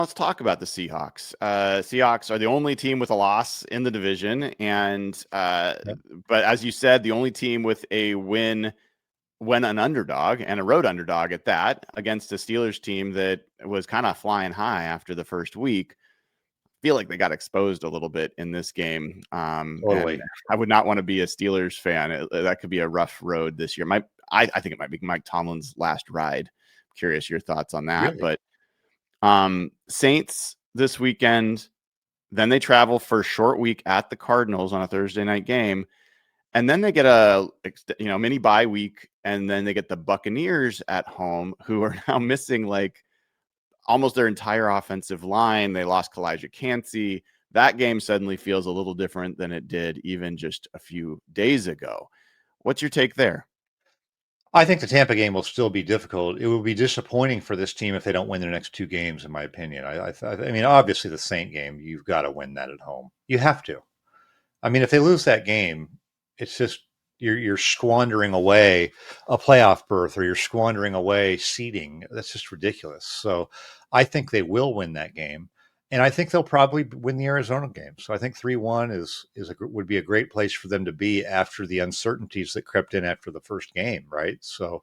let's talk about the Seahawks. Seahawks are the only team with a loss in the division, and Yep. but as you said, the only team with a win when an underdog, and a road underdog at that, against a Steelers team that was kind of flying high after the first week. Feel like they got exposed a little bit in this game. Totally. And I would not want to be a Steelers fan. That could be a rough road this year. I think it might be Mike Tomlin's last ride. Curious your thoughts on that. Really? But Saints this weekend, then they travel for a short week at the Cardinals on a Thursday night game. And then they get a mini bye week, and then they get the Buccaneers at home, who are now missing like almost their entire offensive line. They lost Kalijah Cansey. That game suddenly feels a little different than it did even just a few days ago. What's your take there? I think the Tampa game will still be difficult. It will be disappointing for this team if they don't win their next two games, in my opinion. I mean, obviously, the Saint game, you've got to win that at home. You have to. I mean, if they lose that game, it's just you're squandering away a playoff berth, or you're squandering away seeding. That's just ridiculous. So I think they will win that game, and I think they'll probably win the Arizona game. So I think 3-1 would be a great place for them to be after the uncertainties that crept in after the first game, right? So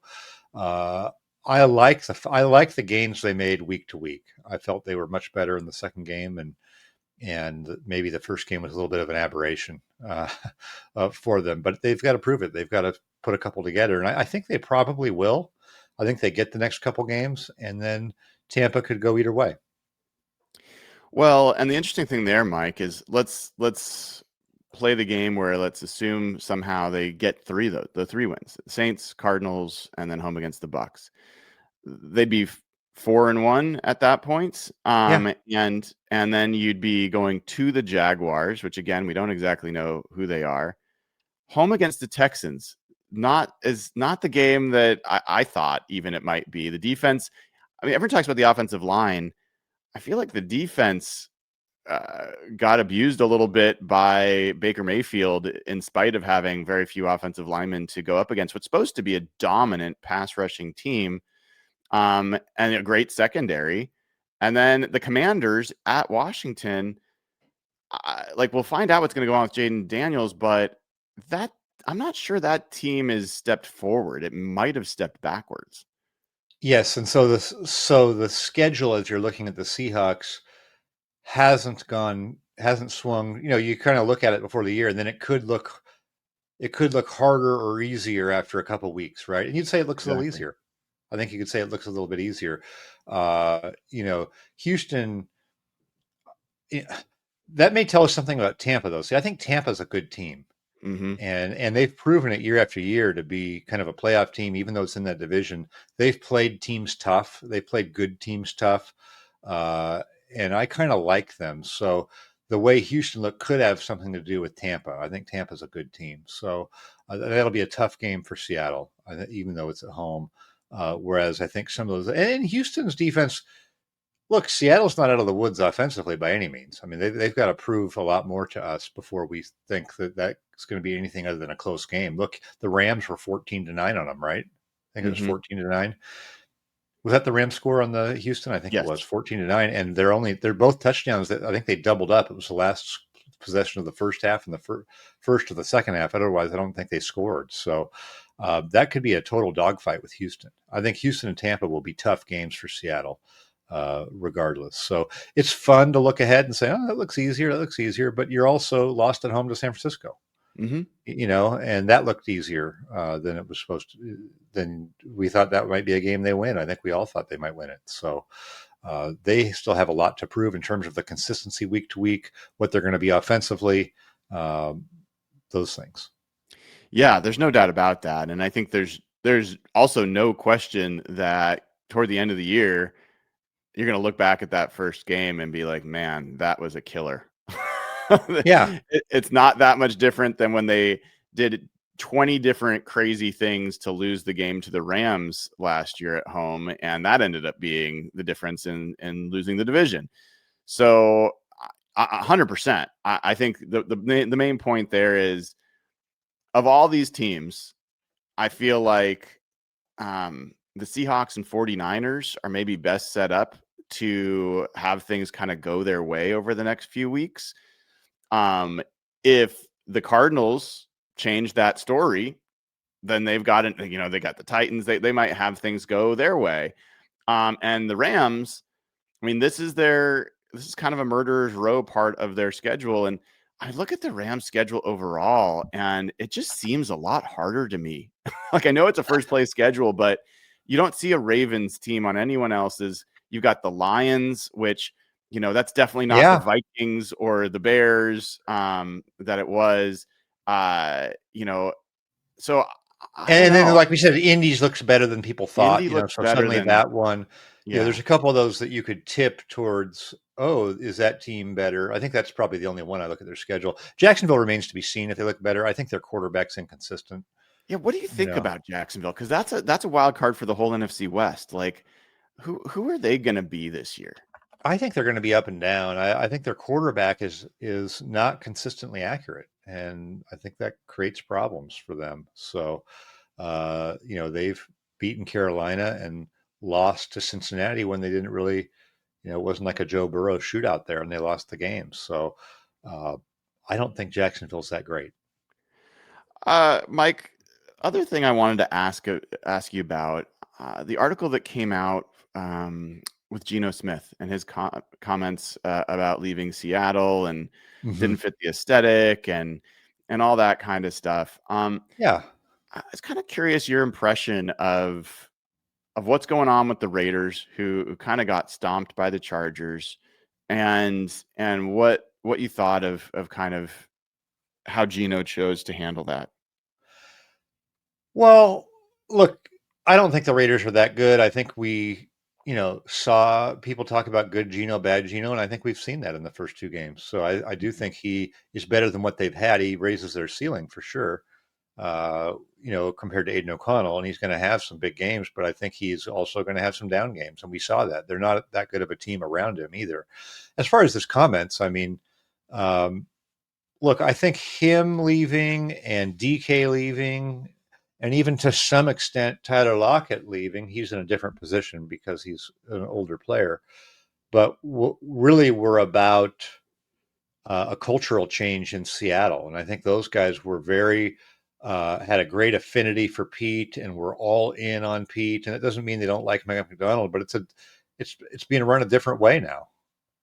uh, I like the gains they made week to week. I felt they were much better in the second game, and maybe the first game was a little bit of an aberration for them, but they've got to prove it. They've got to put a couple together, and I think they probably will. I think they get the next couple games, and then Tampa could go either way. Well, and the interesting thing there, Mike, is let's play the game where let's assume somehow they get the three wins: Saints, Cardinals, and then home against the Bucks. They'd be 4-1 at that point. Yeah. And then you'd be going to the Jaguars, which again, we don't exactly know who they are. Home against the Texans, not the game that I thought even it might be. The defense, I mean, everyone talks about the offensive line. I feel like the defense got abused a little bit by Baker Mayfield in spite of having very few offensive linemen to go up against what's supposed to be a dominant pass rushing team, and a great secondary. And then the Commanders at Washington, we'll find out what's going to go on with Jaden Daniels, but that I'm not sure that team is stepped forward. It might have stepped backwards. Yes, and so the schedule, as you're looking at the Seahawks, hasn't swung. You know, you kind of look at it before the year, and then it could look harder or easier after a couple weeks, right? And you'd say it looks a little Exactly. easier. I think you could say it looks a little bit easier. Houston, eh, that may tell us something about Tampa, though. See, I think Tampa's a good team, Mm-hmm. and they've proven it year after year to be kind of a playoff team, even though it's in that division. They've played teams tough. They played good teams tough, uh, and I kind of like them. So the way Houston looked could have something to do with Tampa. I think Tampa's a good team, so that'll be a tough game for Seattle, even though it's at home. Whereas I think some of those, and Houston's defense, look, Seattle's not out of the woods offensively by any means. I mean, they've got to prove a lot more to us before we think that that's going to be anything other than a close game. Look, the Rams were 14-9 on them, right? I think it was Mm-hmm. 14-9. Was that the Rams score on the Houston? I think it was Yes. 14-9, and they're both touchdowns that I think they doubled up. It was the last possession of the first half and the first of the second half. Otherwise, I don't think they scored. So that could be a total dogfight with Houston. I think Houston and Tampa will be tough games for Seattle, regardless. So it's fun to look ahead and say, "Oh, that looks easier. That looks easier." But you're also lost at home to San Francisco, Mm-hmm. and that looked easier than it was supposed to. Then we thought that might be a game they win. I think we all thought they might win it. So they still have a lot to prove in terms of the consistency week to week, what they're going to be offensively, um, those things. Yeah, there's no doubt about that. And I think there's also no question that toward the end of the year, you're going to look back at that first game and be like, man, that was a killer. Yeah, It's not that much different than when they did 20 different crazy things to lose the game to the Rams last year at home. And that ended up being the difference in losing the division. So 100%. I think the main point there is, of all these teams, I feel like the Seahawks and 49ers are maybe best set up to have things kind of go their way over the next few weeks. If the Cardinals change that story, then they've got it. They got the Titans. They might have things go their way. And the Rams, I mean, this is kind of a murderer's row part of their schedule. And I look at the Rams schedule overall, and it just seems a lot harder to me. Like, I know it's a first place schedule, but you don't see a Ravens team on anyone else's. You've got the Lions, which, that's definitely not the Yeah. Vikings or the Bears that it was. So I don't And then, know. like we said, Indies looks better than people thought, Indy looks so better suddenly than, that one, yeah. there's a couple of those that you could tip towards, oh, is that team better? I think that's probably the only one I look at their schedule. Jacksonville remains to be seen if they look better. I think their quarterback's inconsistent. Yeah, what do you You think know, about Jacksonville? Because that's a wild card for the whole NFC West. Like, who are they going to be this year? I think they're going to be up and down. I think their quarterback is not consistently accurate, and I think that creates problems for them. So, they've beaten Carolina and lost to Cincinnati when they didn't really, it wasn't like a Joe Burrow shootout there, and they lost the game. So, uh, I don't think Jacksonville's that great. Mike, other thing I wanted to ask you about the article that came out with Geno Smith and his comments about leaving Seattle and Hmm. didn't fit the aesthetic and all that kind of stuff. Yeah. I was kind of curious your impression of what's going on with the Raiders, who kind of got stomped by the Chargers, and what you thought of kind of how Geno chose to handle that. Well, look, I don't think the Raiders are that good. I think we, saw people talk about good Geno, bad Geno, and I think we've seen that in the first two games. So I do think he is better than what they've had. He raises their ceiling for sure, compared to Aiden O'Connell, and he's going to have some big games, but I think he's also going to have some down games, and we saw that. They're not that good of a team around him either. As far as his comments, I mean, um, look, I think him leaving and DK leaving, and even to some extent Tyler Lockett leaving, he's in a different position because he's an older player. But really, we're about a cultural change in Seattle, and I think those guys were had a great affinity for Pete, and were all in on Pete. And it doesn't mean they don't like Mike McDonald, but it's being run a different way now.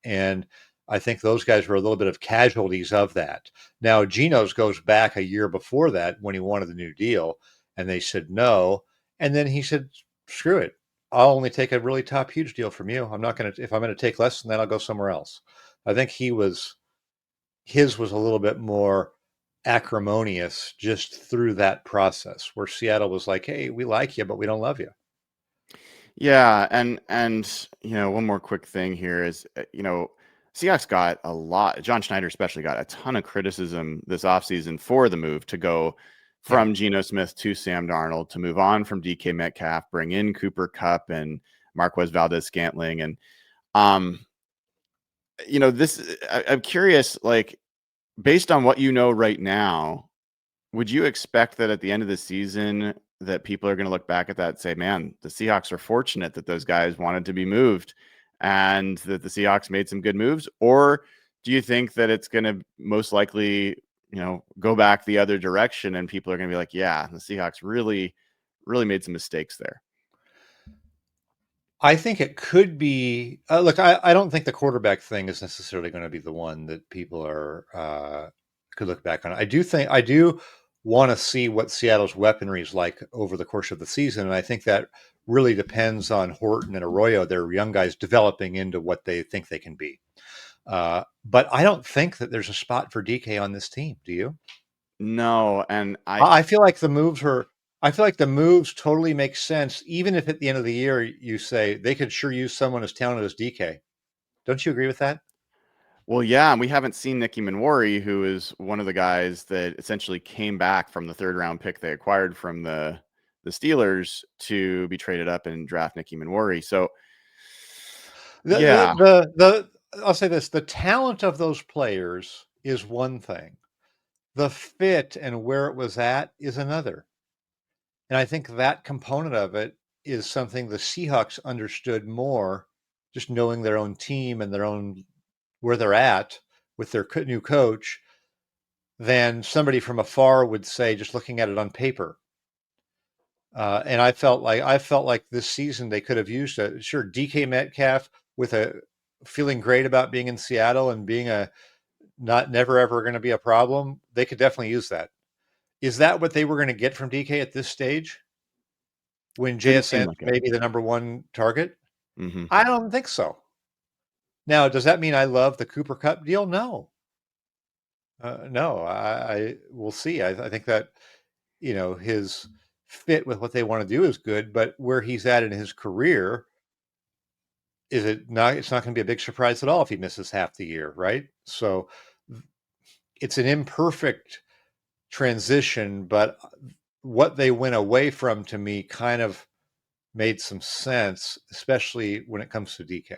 And I think those guys were a little bit of casualties of that. Now, Geno's goes back a year before that when he wanted the new deal, and they said no. And then he said, screw it. I'll only take a really top, huge deal from you. I'm not going to, if I'm going to take less than that, I'll go somewhere else. I think his was a little bit more acrimonious just through that process, where Seattle was like, hey, we like you, but we don't love you. Yeah, and one more quick thing here is Seahawks got a lot. John Schneider especially got a ton of criticism this offseason for the move to go Yeah. from Geno Smith to Sam Darnold, to move on from DK Metcalf, bring in Cooper Kupp and Marquez Valdez-Scantling, and um, I'm curious, like, based on what you know right now, would you expect that at the end of the season that people are going to look back at that and say, man, the Seahawks are fortunate that those guys wanted to be moved and that the Seahawks made some good moves? Or do you think that it's going to most likely, go back the other direction and people are going to be like, yeah, the Seahawks really, really made some mistakes there? I think it could be. Look, I don't think the quarterback thing is necessarily going to be the one that people are could look back on. I do want to see what Seattle's weaponry is like over the course of the season, and I think that really depends on Horton and Arroyo, their young guys, developing into what they think they can be. But I don't think that there's a spot for DK on this team. Do you? No. And I feel like the moves are. I feel like the moves totally make sense, even if at the end of the year you say they could sure use someone as talented as DK. Don't you agree with that? well, yeah, and we haven't seen Nicky Manwari, who is one of the guys that essentially came back from the third round pick they acquired from the Steelers to be traded up and draft Nicky Manwari. So, The, yeah, I'll say this: the talent of those players is one thing. The fit and where it was at is another. And I think that component of it is something the Seahawks understood more just knowing their own team and their own where they're at with their new coach than somebody from afar would say, just looking at it on paper. And I felt like this season they could have used DK Metcalf with a feeling great about being in Seattle and being a never ever going to be a problem. They could definitely use that. Is that what they were going to get from DK at this stage? When Didn't seem JSN like it. may be the number one target? Mm-hmm. I don't think so. Now, does that mean I love the Cooper Cup deal? No. No, I will see. I think that, his fit with what they want to do is good, but where he's at in his career, it's not going to be a big surprise at all if he misses half the year, right? So it's an imperfect transition, but what they went away from to me kind of made some sense, especially when it comes to DK.